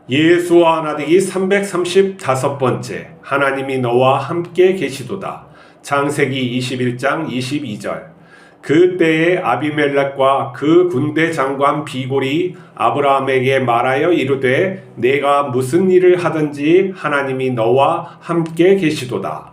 예수와 나대기 335번째 하나님이 너와 함께 계시도다. 창세기 21장 22절. 그때에 아비멜렉과 그 군대 장관 비골이 아브라함에게 말하여 이르되 내가 무슨 일을 하든지 하나님이 너와 함께 계시도다.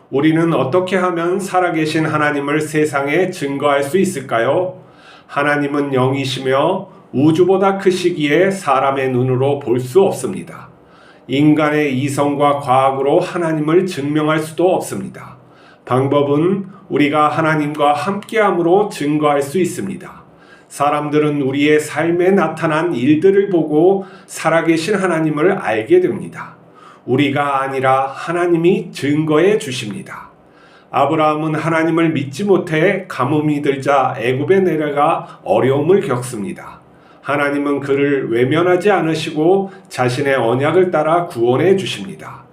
우리는 어떻게 하면 살아계신 하나님을 세상에 증거할 수 있을까요? 하나님은 영이시며 우주보다 크시기에 사람의 눈으로 볼 수 없습니다. 인간의 이성과 과학으로 하나님을 증명할 수도 없습니다. 방법은 우리가 하나님과 함께함으로 증거할 수 있습니다. 사람들은 우리의 삶에 나타난 일들을 보고 살아계신 하나님을 알게 됩니다. 우리가 아니라 하나님이 증거해 주십니다. 아브라함은 하나님을 믿지 못해 가뭄이 들자 애굽에 내려가 어려움을 겪습니다. 하나님은 그를 외면하지 않으시고 자신의 언약을 따라 구원해 주십니다.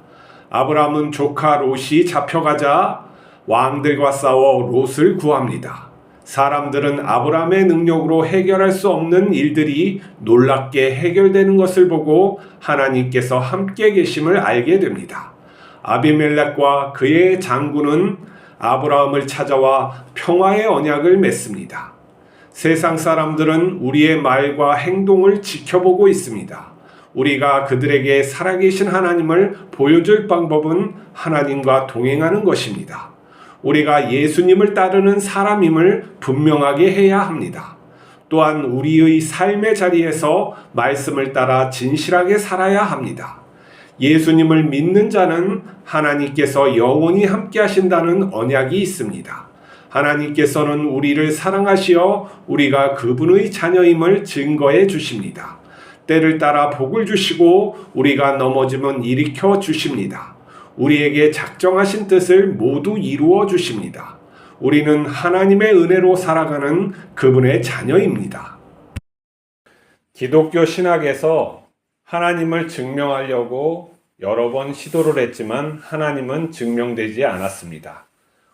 아브라함은 조카 롯이 잡혀가자 왕들과 싸워 롯을 구합니다. 사람들은 아브라함의 능력으로 해결할 수 없는 일들이 놀랍게 해결되는 것을 보고 하나님께서 함께 계심을 알게 됩니다. 아비멜렉과 그의 장군은 아브라함을 찾아와 평화의 언약을 맺습니다. 세상 사람들은 우리의 말과 행동을 지켜보고 있습니다. 우리가 그들에게 살아계신 하나님을 보여줄 방법은 하나님과 동행하는 것입니다. 우리가 예수님을 따르는 사람임을 분명하게 해야 합니다. 또한 우리의 삶의 자리에서 말씀을 따라 진실하게 살아야 합니다. 예수님을 믿는 자는 하나님께서 영원히 함께 하신다는 언약이 있습니다. 하나님께서는 우리를 사랑하시어 우리가 그분의 자녀임을 증거해 주십니다. 때를 따라 복을 주시고 우리가 넘어지면 일으켜 주십니다. 우리에게 작정하신 뜻을 모두 이루어 주십니다. 우리는 하나님의 은혜로 살아가는 그분의 자녀입니다. 기독교 신학에서 하나님을 증명하려고 여러 번 시도를 했지만 하나님은 증명되지 않았습니다.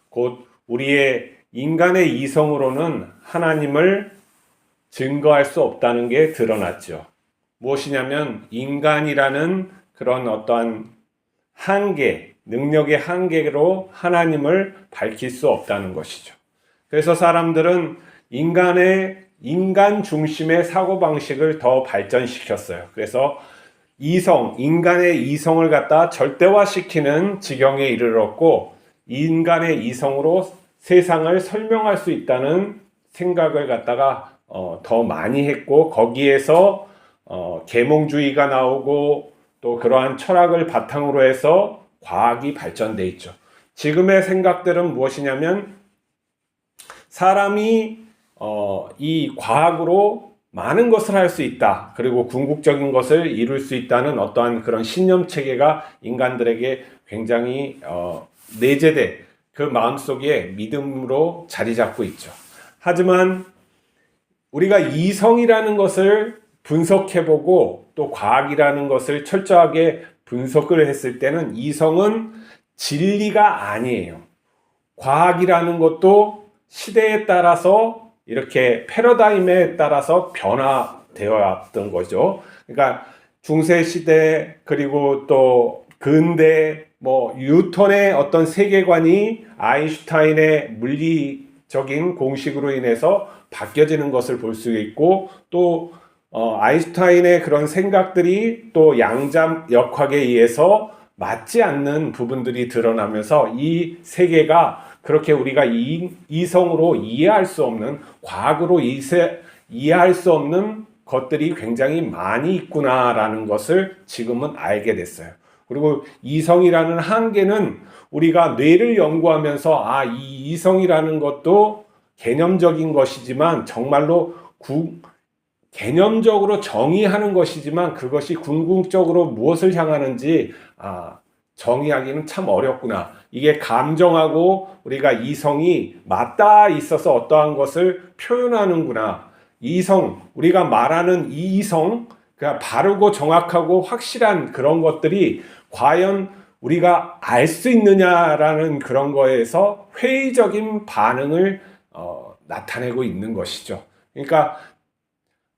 곧 우리의 인간의 이성으로는 하나님을 증거할 수 없다는 게 드러났죠. 무엇이냐면 인간이라는 그런 어떠한 한계, 능력의 한계로 하나님을 밝힐 수 없다는 것이죠. 그래서 사람들은 인간 중심의 사고방식을 더 발전시켰어요. 그래서 인간의 이성을 갖다 절대화시키는 지경에 이르렀고 인간의 이성으로 세상을 설명할 수 있다는 생각을 갖다가 더 많이 했고 거기에서 계몽주의가 나오고 또 그러한 철학을 바탕으로 해서 과학이 발전돼 있죠. 지금의 생각들은 무엇이냐면 사람이 이 과학으로 많은 것을 할 수 있다. 그리고 궁극적인 것을 이룰 수 있다는 어떠한 그런 신념 체계가 인간들에게 굉장히 내재돼 그 마음속에 믿음으로 자리 잡고 있죠. 하지만 우리가 이성이라는 것을 분석해보고 또 과학이라는 것을 철저하게 분석을 했을 때는 이성은 진리가 아니에요. 과학이라는 것도 시대에 따라서 이렇게 패러다임에 따라서 변화되어 왔던 거죠. 그러니까 중세시대 그리고 또 근대 뉴턴의 어떤 세계관이 아인슈타인의 물리적인 공식으로 인해서 바뀌어지는 것을 볼 수 있고 또 아인슈타인의 그런 생각들이 또 양자역학에 의해서 맞지 않는 부분들이 드러나면서 이 세계가 그렇게 우리가 이성으로 이해할 수 없는 과학으로 이해할 수 없는 것들이 굉장히 많이 있구나라는 것을 지금은 알게 됐어요. 그리고 이성이라는 한계는 우리가 뇌를 연구하면서 이 이성이라는 것도 개념적인 것이지만 정말로 개념적으로 정의하는 것이지만 그것이 궁극적으로 무엇을 향하는지 정의하기는 참 어렵구나. 이게 감정하고 우리가 이성이 맞닿아 있어서 어떠한 것을 표현하는구나. 우리가 말하는 이 이성, 그러니까 바르고 정확하고 확실한 그런 것들이 과연 우리가 알 수 있느냐라는 그런 거에서 회의적인 반응을 나타내고 있는 것이죠. 그러니까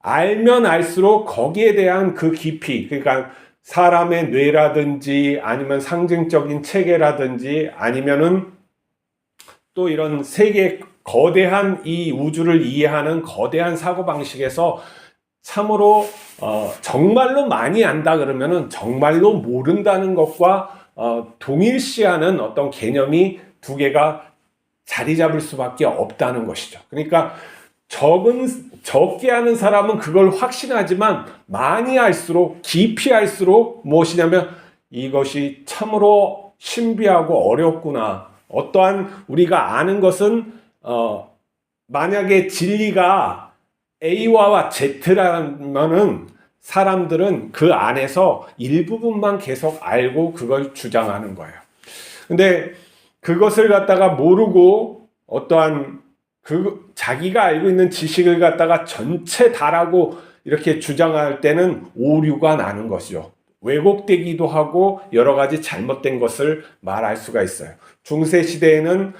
알면 알수록 거기에 대한 그 깊이, 그러니까 사람의 뇌라든지 아니면 상징적인 체계라든지 아니면은 또 이런 세계 거대한 이 우주를 이해하는 거대한 사고방식에서 참으로 정말로 많이 안다 그러면은 정말로 모른다는 것과 동일시하는 어떤 개념이 두 개가 자리 잡을 수밖에 없다는 것이죠. 그러니까 적게 하는 사람은 그걸 확신하지만 많이 할수록 깊이 할수록 무엇이냐면 이것이 참으로 신비하고 어렵구나. 어떠한 우리가 아는 것은 만약에 진리가 A와 Z라면은 사람들은 그 안에서 일부분만 계속 알고 그걸 주장하는 거예요. 근데 그것을 갖다가 모르고 어떠한 자기가 알고 있는 지식을 갖다가 전체 다라고 이렇게 주장할 때는 오류가 나는 것이죠. 왜곡되기도 하고 여러 가지 잘못된 것을 말할 수가 있어요. 중세 시대에는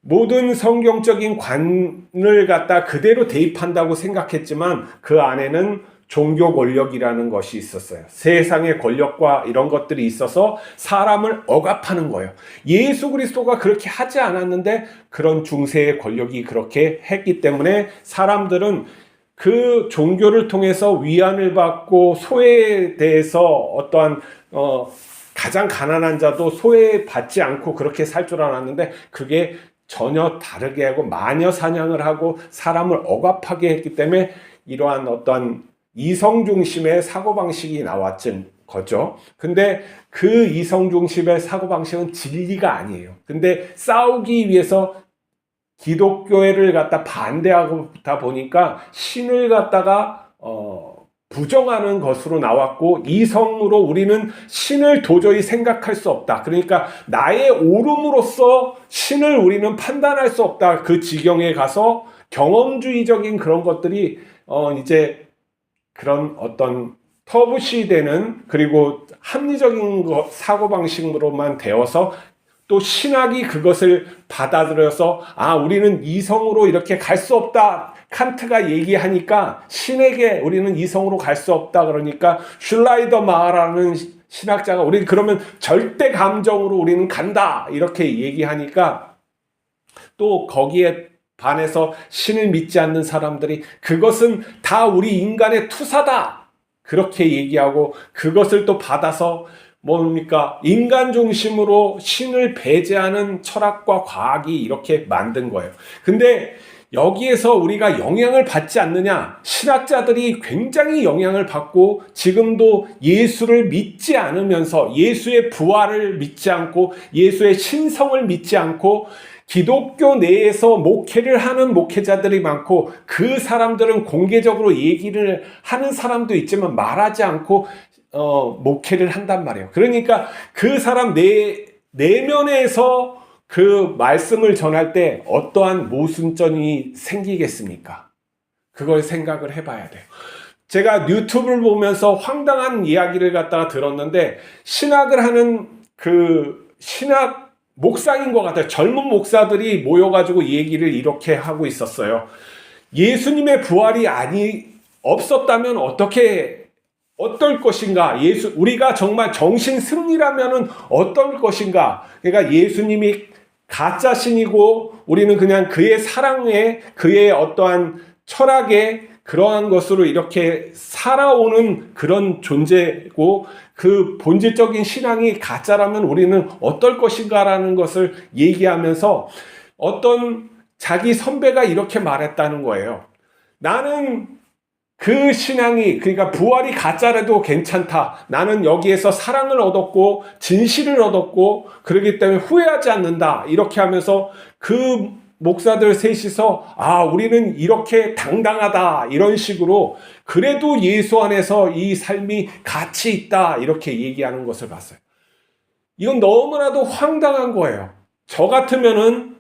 모든 성경적인 관을 갖다 그대로 대입한다고 생각했지만 그 안에는 종교 권력이라는 것이 있었어요. 세상의 권력과 이런 것들이 있어서 사람을 억압하는 거예요. 예수 그리스도가 그렇게 하지 않았는데 그런 중세의 권력이 그렇게 했기 때문에 사람들은 그 종교를 통해서 위안을 받고 소외에 대해서 어떠한 가장 가난한 자도 소외받지 않고 그렇게 살 줄 알았는데 그게 전혀 다르게 하고 마녀 사냥을 하고 사람을 억압하게 했기 때문에 이러한 어떤 이성 중심의 사고방식이 나왔던 거죠. 근데 그 이성 중심의 사고방식은 진리가 아니에요. 근데 싸우기 위해서 기독교회를 갖다 반대하다 보니까 신을 갖다가 부정하는 것으로 나왔고 이성으로 우리는 신을 도저히 생각할 수 없다. 그러니까 나의 옳음으로써 신을 우리는 판단할 수 없다. 그 지경에 가서 경험주의적인 그런 것들이 이제 그런 어떤 터부시되는 그리고 합리적인 사고방식으로만 되어서 또 신학이 그것을 받아들여서 우리는 이성으로 이렇게 갈 수 없다. 칸트가 얘기하니까 신에게 우리는 이성으로 갈 수 없다. 그러니까 슐라이더 마라는 신학자가 우리 그러면 절대 감정으로 우리는 간다. 이렇게 얘기하니까 또 거기에 반해서 신을 믿지 않는 사람들이 그것은 다 우리 인간의 투사다. 그렇게 얘기하고 그것을 또 받아서 뭡니까? 인간 중심으로 신을 배제하는 철학과 과학이 이렇게 만든 거예요. 근데 여기에서 우리가 영향을 받지 않느냐? 신학자들이 굉장히 영향을 받고 지금도 예수를 믿지 않으면서 예수의 부활을 믿지 않고 예수의 신성을 믿지 않고 기독교 내에서 목회를 하는 목회자들이 많고 그 사람들은 공개적으로 얘기를 하는 사람도 있지만 말하지 않고 목회를 한단 말이에요. 그러니까 그 사람 내면에서 그 말씀을 전할 때 어떠한 모순점이 생기겠습니까? 그걸 생각을 해봐야 돼요. 제가 유튜브를 보면서 황당한 이야기를 갖다가 들었는데 신학을 하는 그 신학 목사인 것 같아요. 젊은 목사들이 모여가지고 얘기를 이렇게 하고 있었어요. 예수님의 부활이 없었다면 어떨 것인가? 우리가 정말 정신 승리라면은 어떨 것인가? 그러니까 예수님이 가짜 신이고 우리는 그냥 그의 사랑에 그의 어떠한 철학에 그러한 것으로 이렇게 살아오는 그런 존재고 그 본질적인 신앙이 가짜라면 우리는 어떨 것인가라는 것을 얘기하면서 어떤 자기 선배가 이렇게 말했다는 거예요. 나는 그 신앙이 그러니까 부활이 가짜라도 괜찮다. 나는 여기에서 사랑을 얻었고 진실을 얻었고 그렇기 때문에 후회하지 않는다. 이렇게 하면서 그 목사들 셋이서 우리는 이렇게 당당하다 이런 식으로 그래도 예수 안에서 이 삶이 가치 있다 이렇게 얘기하는 것을 봤어요. 이건 너무나도 황당한 거예요. 저 같으면은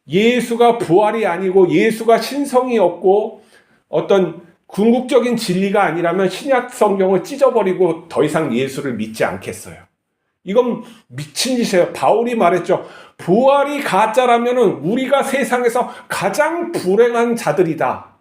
예수가 부활이 아니고 예수가 신성이 없고 어떤 궁극적인 진리가 아니라면 신약 성경을 찢어버리고 더 이상 예수를 믿지 않겠어요. 이건 미친 짓이에요. 바울이 말했죠. 부활이 가짜라면 우리가 세상에서 가장 불행한 자들이다.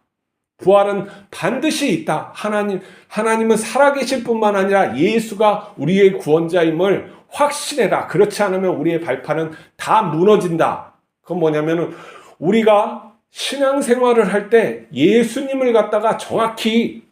부활은 반드시 있다. 하나님은 살아계실 뿐만 아니라 예수가 우리의 구원자임을 확신해라. 그렇지 않으면 우리의 발판은 다 무너진다. 그건 뭐냐면은 우리가 신앙생활을 할 때 예수님을 갖다가 정확히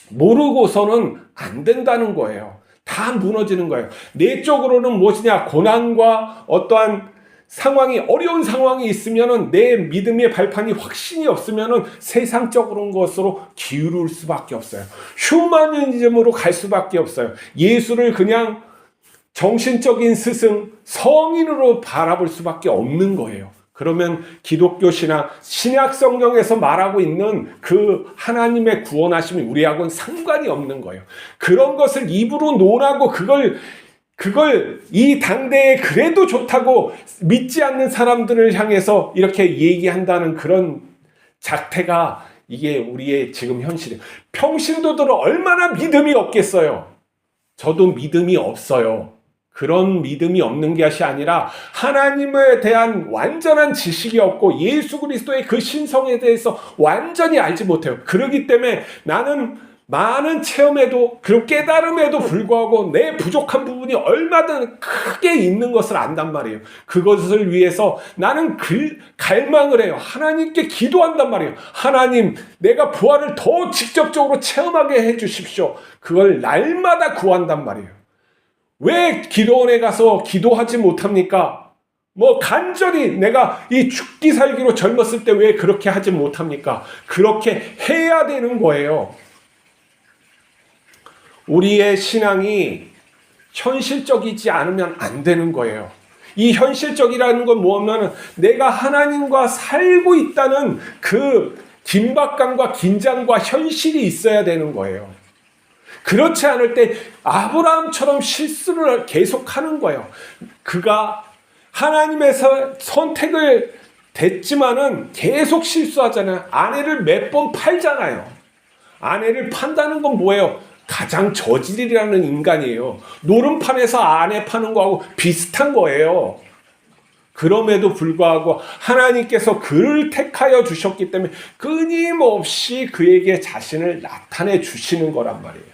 모르고서는 안 된다는 거예요. 다 무너지는 거예요. 내적으로는 무엇이냐? 고난과 어떠한 상황이, 어려운 상황이 있으면은 내 믿음의 발판이 확신이 없으면은 세상적인 것으로 기울을 수밖에 없어요. 휴머니즘으로 갈 수밖에 없어요. 예수를 그냥 정신적인 스승, 성인으로 바라볼 수밖에 없는 거예요. 그러면 기독교 신앙, 신약 성경에서 말하고 있는 그 하나님의 구원하심이 우리하고는 상관이 없는 거예요. 그런 것을 입으로 논하고 그걸 이 당대에 그래도 좋다고 믿지 않는 사람들을 향해서 이렇게 얘기한다는 그런 작태가 이게 우리의 지금 현실이에요. 평신도들은 얼마나 믿음이 없겠어요. 저도 믿음이 없어요. 그런 믿음이 없는 것이 아니라 하나님에 대한 완전한 지식이 없고 예수 그리스도의 그 신성에 대해서 완전히 알지 못해요. 그렇기 때문에 나는 많은 체험에도 그리고 깨달음에도 불구하고 내 부족한 부분이 얼마든 크게 있는 것을 안단 말이에요. 그것을 위해서 나는 갈망을 해요. 하나님께 기도한단 말이에요. 하나님, 내가 부활을 더 직접적으로 체험하게 해주십시오. 그걸 날마다 구한단 말이에요. 왜 기도원에 가서 기도하지 못합니까? 간절히 내가 이 죽기 살기로 젊었을 때 왜 그렇게 하지 못합니까? 그렇게 해야 되는 거예요. 우리의 신앙이 현실적이지 않으면 안 되는 거예요. 이 현실적이라는 건 뭐냐면 내가 하나님과 살고 있다는 그 긴박감과 긴장과 현실이 있어야 되는 거예요. 그렇지 않을 때 아브라함처럼 실수를 계속하는 거예요. 그가 하나님의 선택을 됐지만은 계속 실수하잖아요. 아내를 몇 번 팔잖아요. 아내를 판다는 건 뭐예요? 가장 저질이라는 인간이에요. 노름판에서 아내 파는 거하고 비슷한 거예요. 그럼에도 불구하고 하나님께서 그를 택하여 주셨기 때문에 끊임없이 그에게 자신을 나타내 주시는 거란 말이에요.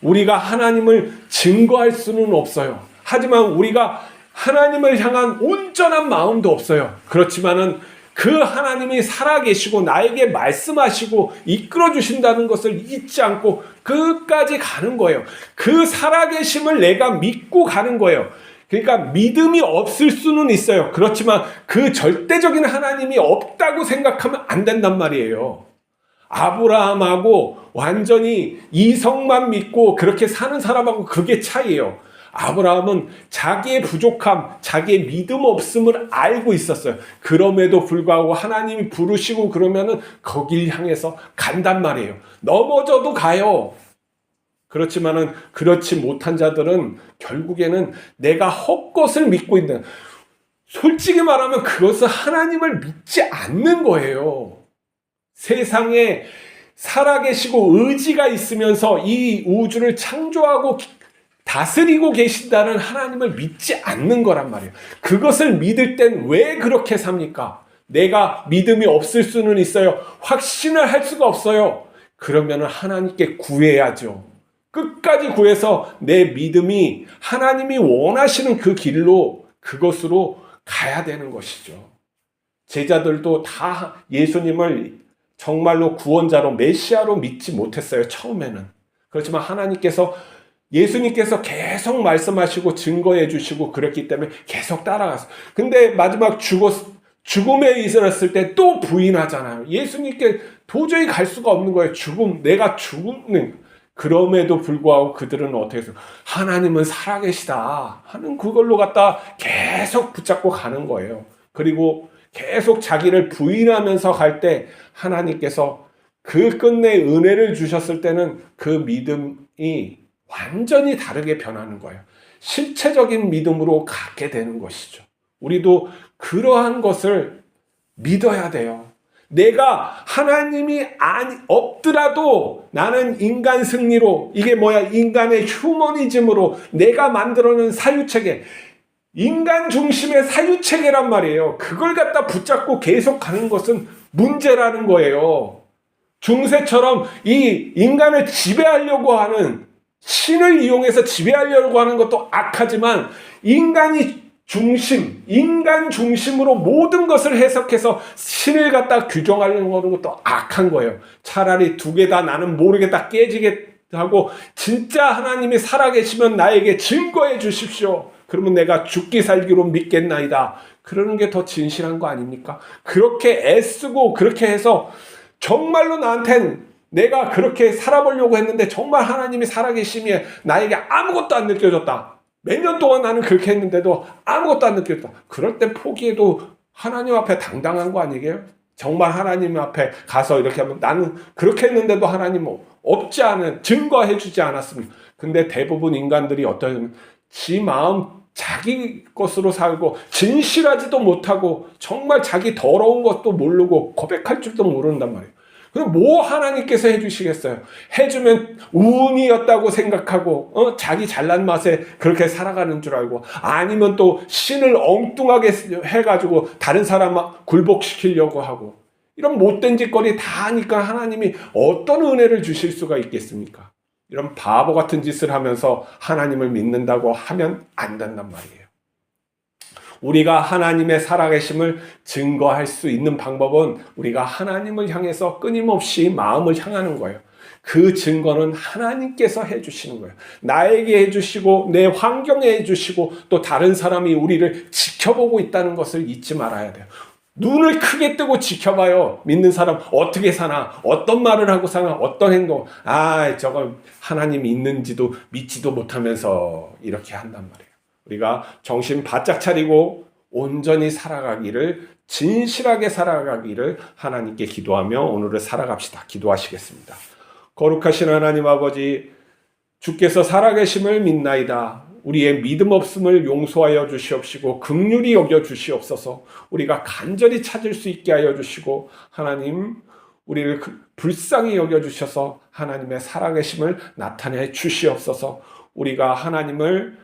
우리가 하나님을 증거할 수는 없어요. 하지만 우리가 하나님을 향한 온전한 마음도 없어요. 그렇지만은 그 하나님이 살아계시고 나에게 말씀하시고 이끌어 주신다는 것을 잊지 않고 끝까지 가는 거예요. 그 살아계심을 내가 믿고 가는 거예요. 그러니까 믿음이 없을 수는 있어요. 그렇지만 그 절대적인 하나님이 없다고 생각하면 안 된단 말이에요. 아브라함하고 완전히 이성만 믿고 그렇게 사는 사람하고 그게 차이예요. 아브라함은 자기의 부족함, 자기의 믿음 없음을 알고 있었어요. 그럼에도 불구하고 하나님이 부르시고 그러면은 거길 향해서 간단 말이에요. 넘어져도 가요. 그렇지만은 그렇지 못한 자들은 결국에는 내가 헛것을 믿고 있는, 솔직히 말하면 그것은 하나님을 믿지 않는 거예요. 세상에 살아계시고 의지가 있으면서 이 우주를 창조하고 다스리고 계신다는 하나님을 믿지 않는 거란 말이에요. 그것을 믿을 땐 왜 그렇게 삽니까? 내가 믿음이 없을 수는 있어요. 확신을 할 수가 없어요. 그러면 하나님께 구해야죠. 끝까지 구해서 내 믿음이 하나님이 원하시는 그 길로, 그것으로 가야 되는 것이죠. 제자들도 다 예수님을 정말로 구원자로, 메시아로 믿지 못했어요. 처음에는. 그렇지만 예수님께서 계속 말씀하시고 증거해 주시고 그랬기 때문에 계속 따라갔어요. 근데 마지막 죽음에 이르렀을 때 또 부인하잖아요. 예수님께 도저히 갈 수가 없는 거예요. 내가 죽는. 그럼에도 불구하고 그들은 어떻게 해서 하나님은 살아계시다 하는 그걸로 갖다 계속 붙잡고 가는 거예요. 그리고 계속 자기를 부인하면서 갈 때 하나님께서 그 끝내 은혜를 주셨을 때는 그 믿음이 완전히 다르게 변하는 거예요. 실체적인 믿음으로 갖게 되는 것이죠. 우리도 그러한 것을 믿어야 돼요. 내가 하나님이 없더라도 나는 인간 승리로, 이게 뭐야? 인간의 휴머니즘으로 내가 만들어낸 사유체계, 인간 중심의 사유체계란 말이에요. 그걸 갖다 붙잡고 계속 가는 것은 문제라는 거예요. 중세처럼 이 인간을 지배하려고 하는, 신을 이용해서 지배하려고 하는 것도 악하지만 인간 중심으로 모든 것을 해석해서 신을 갖다 규정하려고 하는 것도 악한 거예요. 차라리 두 개 다 나는 모르겠다, 깨지게 하고 진짜 하나님이 살아계시면 나에게 증거해 주십시오. 그러면 내가 죽기 살기로 믿겠나이다. 그러는 게 더 진실한 거 아닙니까? 그렇게 애쓰고 그렇게 해서 정말로 나한텐 내가 그렇게 살아보려고 했는데 정말 하나님이 살아계심에 나에게 아무것도 안 느껴졌다. 몇 년 동안 나는 그렇게 했는데도 아무것도 안 느껴졌다. 그럴 때 포기해도 하나님 앞에 당당한 거 아니게요? 정말 하나님 앞에 가서 이렇게 하면 나는 그렇게 했는데도 하나님 없지 않은, 증거해 주지 않았습니다. 근데 대부분 인간들이 어떤 지 마음 자기 것으로 살고 진실하지도 못하고 정말 자기 더러운 것도 모르고 고백할 줄도 모른단 말이에요. 그럼 뭐 하나님께서 해주시겠어요? 해주면 운이었다고 생각하고 자기 잘난 맛에 그렇게 살아가는 줄 알고, 아니면 또 신을 엉뚱하게 해가지고 다른 사람 굴복시키려고 하고, 이런 못된 짓거리 다 하니까 하나님이 어떤 은혜를 주실 수가 있겠습니까? 이런 바보 같은 짓을 하면서 하나님을 믿는다고 하면 안 된단 말이에요. 우리가 하나님의 살아계심을 증거할 수 있는 방법은 우리가 하나님을 향해서 끊임없이 마음을 향하는 거예요. 그 증거는 하나님께서 해주시는 거예요. 나에게 해주시고 내 환경에 해주시고 또 다른 사람이 우리를 지켜보고 있다는 것을 잊지 말아야 돼요. 눈을 크게 뜨고 지켜봐요. 믿는 사람 어떻게 사나, 어떤 말을 하고 사나, 어떤 행동. 저거 하나님이 있는지도 믿지도 못하면서 이렇게 한단 말이에요. 우리가 정신 바짝 차리고 온전히 살아가기를, 진실하게 살아가기를 하나님께 기도하며 오늘을 살아갑시다. 기도하시겠습니다. 거룩하신 하나님 아버지, 주께서 살아계심을 믿나이다. 우리의 믿음 없음을 용서하여 주시옵시고 긍휼히 여겨 주시옵소서. 우리가 간절히 찾을 수 있게 하여 주시고, 하나님 우리를 불쌍히 여겨 주셔서 하나님의 살아계심을 나타내 주시옵소서. 우리가 하나님을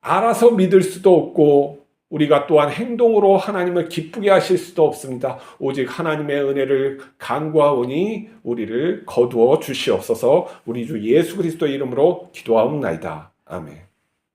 알아서 믿을 수도 없고 우리가 또한 행동으로 하나님을 기쁘게 하실 수도 없습니다. 오직 하나님의 은혜를 간구하오니 우리를 거두어 주시옵소서. 우리 주 예수 그리스도의 이름으로 기도하옵나이다. 아멘.